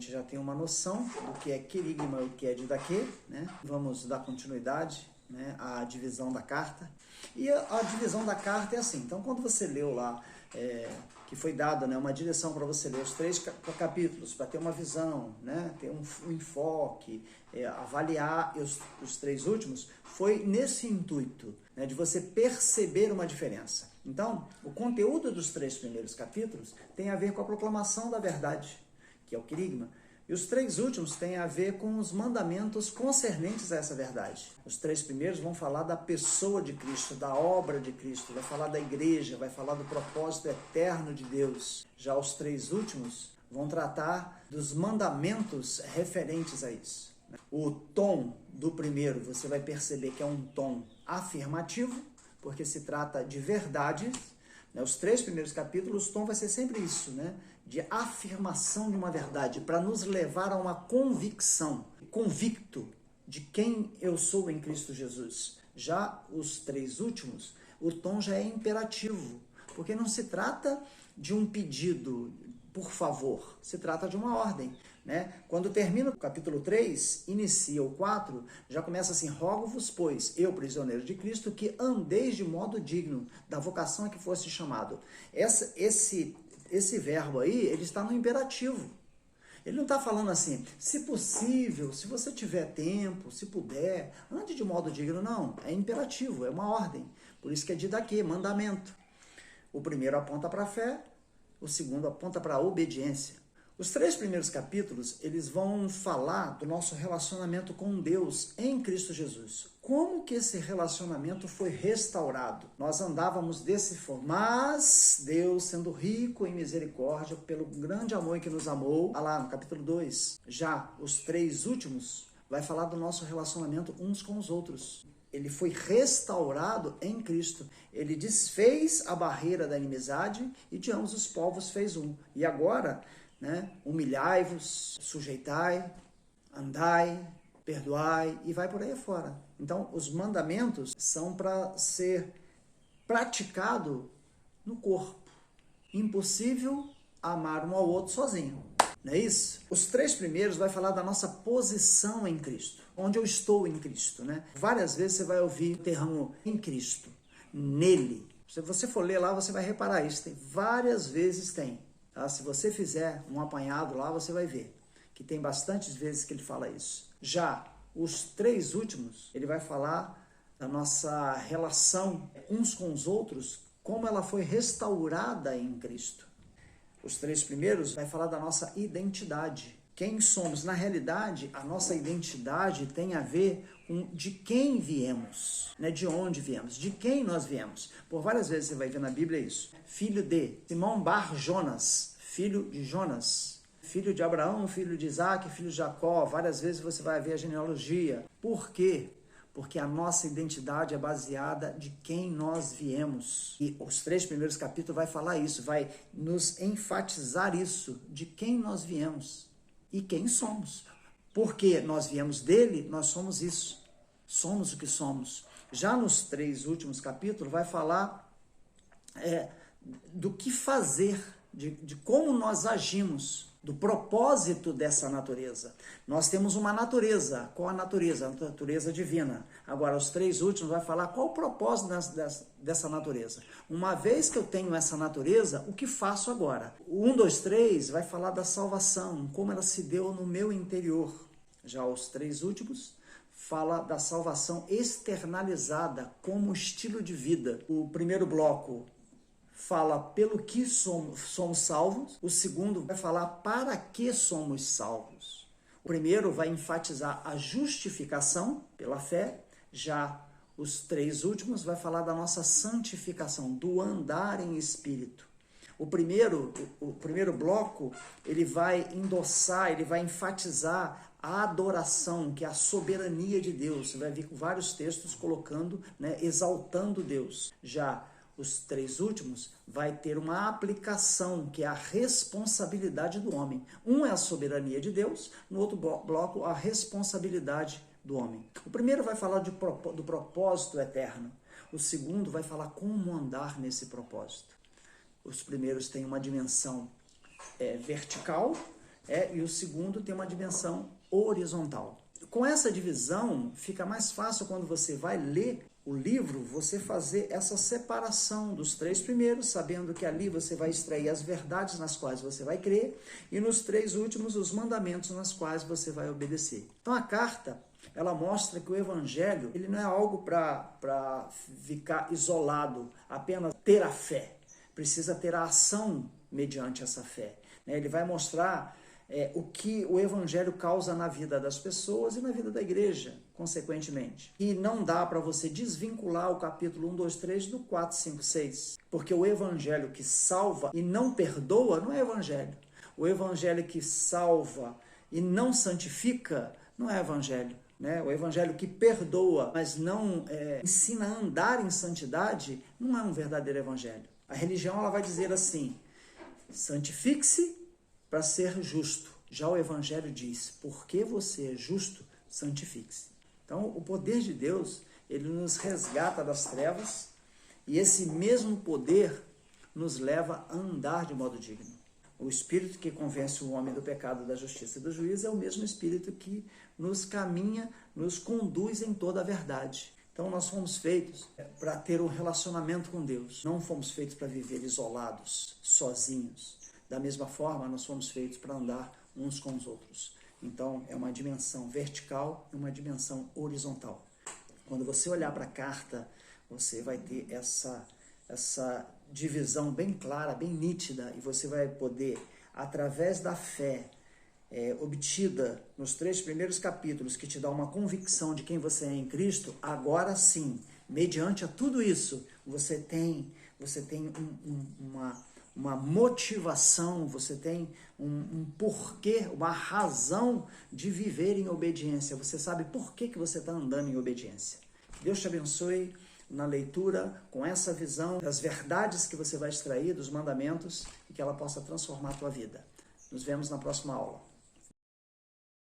gente já tem uma noção do que é querigma e o que é didaquê, né? Vamos dar continuidade, né, à divisão da carta. E a divisão da carta é assim, então quando você leu lá, que foi dada, né, uma direção para você ler os 3 capítulos, para ter uma visão, né, ter um enfoque, avaliar os 3 últimos, foi nesse intuito, né, de você perceber uma diferença. Então, o conteúdo dos 3 primeiros capítulos tem a ver com a proclamação da verdade, que é o querigma, e os 3 últimos têm a ver com os mandamentos concernentes a essa verdade. Os 3 primeiros vão falar da pessoa de Cristo, da obra de Cristo, vai falar da igreja, vai falar do propósito eterno de Deus. Já os 3 últimos vão tratar dos mandamentos referentes a isso. O tom do primeiro, você vai perceber que é um tom afirmativo, porque se trata de verdades. Os 3 primeiros capítulos, o tom vai ser sempre isso, né? De afirmação de uma verdade, para nos levar a uma convicção, convicto de quem eu sou em Cristo Jesus. Já os 3 últimos, o tom já é imperativo, porque não se trata de um pedido, por favor, se trata de uma ordem, né? Quando termina o capítulo 3, inicia o 4, já começa assim: rogo-vos, pois, eu, prisioneiro de Cristo, que andeis de modo digno da vocação a que foste chamado. Esse verbo aí, ele está no imperativo. Ele não está falando assim, se possível, se você tiver tempo, se puder, ande de modo digno. Não, é imperativo, é uma ordem. Por isso que é didaquê, mandamento. O primeiro aponta para a fé, o segundo aponta para a obediência. Os 3 primeiros capítulos, eles vão falar do nosso relacionamento com Deus em Cristo Jesus. Como que esse relacionamento foi restaurado? Nós andávamos desse forma, mas Deus, sendo rico em misericórdia, pelo grande amor que nos amou, lá no capítulo 2. Já os 3 últimos, vai falar do nosso relacionamento uns com os outros. Ele foi restaurado em Cristo. Ele desfez a barreira da inimizade e de ambos os povos fez um. E agora, né, humilhai-vos, sujeitai, andai, perdoai e vai por aí fora. Então, os mandamentos são para ser praticado no corpo. Impossível amar um ao outro sozinho. Não é isso? Os 3 primeiros vai falar da nossa posição em Cristo, onde eu estou em Cristo, né? Várias vezes você vai ouvir o termo em Cristo, nele. Se você for ler lá, você vai reparar isso. Tem várias vezes tem. Tá? Se você fizer um apanhado lá, você vai ver que tem bastantes vezes que ele fala isso. Já os 3 últimos, ele vai falar da nossa relação uns com os outros, como ela foi restaurada em Cristo. Os 3 primeiros vai falar da nossa identidade. Quem somos? Na realidade, a nossa identidade tem a ver com de quem viemos, né? De onde viemos, de quem nós viemos. Por várias vezes você vai ver na Bíblia isso. Filho de Simão Bar Jonas, filho de Jonas, filho de Abraão, filho de Isaac, filho de Jacó. Várias vezes você vai ver a genealogia. Por quê? Porque a nossa identidade é baseada de quem nós viemos. E os 3 primeiros capítulos vai falar isso, vai nos enfatizar isso, de quem nós viemos e quem somos. Porque nós viemos dele, nós somos isso. Somos o que somos. Já nos 3 últimos capítulos vai falar do que fazer, de como nós agimos, do propósito dessa natureza. Nós temos uma natureza. Qual a natureza? A natureza divina. Agora, os 3 últimos vai falar qual o propósito dessa natureza. Uma vez que eu tenho essa natureza, o que faço agora? O 1, 2, 3 vai falar da salvação, como ela se deu no meu interior. Já os 3 últimos fala da salvação externalizada como estilo de vida. O primeiro bloco fala pelo que somos salvos. O segundo vai falar para que somos salvos. O primeiro vai enfatizar a justificação pela fé. Já os 3 últimos vai falar da nossa santificação, do andar em espírito. O primeiro bloco, ele vai endossar, ele vai enfatizar a adoração, que é a soberania de Deus. Você vai ver com vários textos colocando, né, exaltando Deus. Já os 3 últimos vai ter uma aplicação, que é a responsabilidade do homem. Um é a soberania de Deus, no outro bloco a responsabilidade do homem. O primeiro vai falar do propósito eterno, o segundo vai falar como andar nesse propósito. Os primeiros têm uma dimensão vertical e o segundo tem uma dimensão horizontal. Com essa divisão, fica mais fácil quando você vai ler o livro, você fazer essa separação dos 3 primeiros, sabendo que ali você vai extrair as verdades nas quais você vai crer, e nos 3 últimos, os mandamentos nas quais você vai obedecer. Então a carta, ela mostra que o evangelho, ele não é algo para ficar isolado, apenas ter a fé. Precisa ter a ação mediante essa fé. Ele vai mostrar o que o evangelho causa na vida das pessoas e na vida da igreja, consequentemente. E não dá para você desvincular o capítulo 1, 2, 3 do 4, 5, 6, porque o evangelho que salva e não perdoa não é evangelho. O evangelho que salva e não santifica não é evangelho. O evangelho que perdoa, mas não ensina a andar em santidade, não é um verdadeiro evangelho. A religião, ela vai dizer assim: santifique-se para ser justo. Já o evangelho diz: porque você é justo, santifique-se. Então, o poder de Deus, ele nos resgata das trevas, e esse mesmo poder nos leva a andar de modo digno. O Espírito que convence o homem do pecado, da justiça e do juízo é o mesmo Espírito que nos caminha, nos conduz em toda a verdade. Então nós fomos feitos para ter um relacionamento com Deus. Não fomos feitos para viver isolados, sozinhos. Da mesma forma, nós fomos feitos para andar uns com os outros. Então é uma dimensão vertical e uma dimensão horizontal. Quando você olhar para a carta, você vai ter essa divisão bem clara, bem nítida, e você vai poder, através da fé obtida nos 3 primeiros capítulos, que te dá uma convicção de quem você é em Cristo, agora sim, mediante a tudo isso, você tem uma motivação, você tem um porquê, uma razão de viver em obediência. Você sabe por que você está andando em obediência. Deus te abençoe na leitura, com essa visão das verdades que você vai extrair dos mandamentos, e que ela possa transformar a tua vida. Nos vemos na próxima aula.